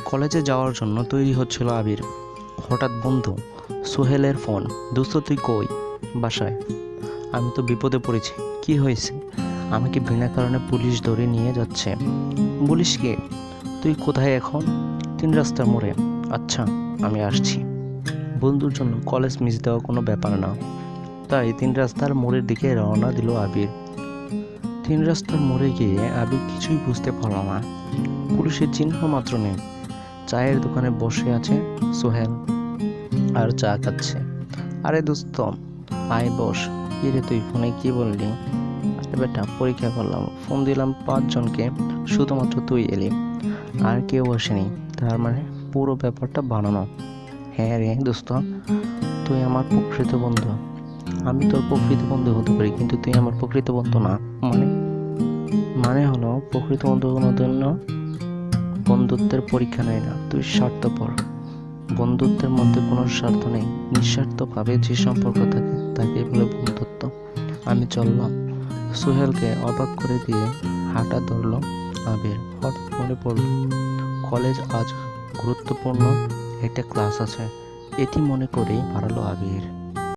কলেজে যাওয়ার জন্য তৈরি হচ্ছিল আবির। হঠাৎ বন্ধু সোহেলের ফোন। দোস্ত তুই কই? বাসায়। আমি তো বিপদে পড়েছি। কি হয়েছে? আমাকে বিনা কারণে পুলিশ ধরে নিয়ে যাচ্ছে। বলিস কে? তুই কোথায় এখন? 3 রাস্তার মোড়ে। আচ্ছা, আমি আসছি। বন্ধুর জন্য কলেজ মিস দেওয়া কোনো ব্যাপার না, তাই 3 রাস্তার মোড়ের দিকে রওনা দিল আবির। 3 রাস্তার মোড়ে গিয়ে আবির কিছুই বুঝতে পারল না। পুলিশের চিহ্ন মাত্র নেই। চায়ের দোকানে বসে আছে সোহেল আর চা খাচ্ছে। আরে দোস্ত, আয় বস। কি রে তুই ফোনে কি বললি? আরে বেটা, পরীক্ষা করলাম, ফোন দিলাম 5 জনকে, শুধুমাত্র তুই এলি, আর কেউ আসেনি। তার মানে পুরো ব্যাপারটা বানানো? হ্যাঁ রে দোস্ত, তুই আমার প্রকৃত বন্ধু। আমি তোর প্রকৃত বন্ধু হতে পারি, কিন্তু তুই আমার প্রকৃত বন্ধু না। মানে মানে হলো, প্রকৃত বন্ধু কোনো জন্য বন্ধুত্বের পরীক্ষা নেয় না। তুই স্বার্থপর। বন্ধুত্বের মধ্যে কোনো স্বার্থ নেই। নিঃস্বার্থভাবে যে সম্পর্ক থাকে তাকে বলে বন্ধুত্ব। আমি চললাম। সোহেলকে অবাক করে দিয়ে হাঁটা ধরল আবির। হঠাৎ মনে পড়ল, কলেজ আজ গুরুত্বপূর্ণ একটা ক্লাস আছে। এটি মনে করেই বাড়ালো আবির।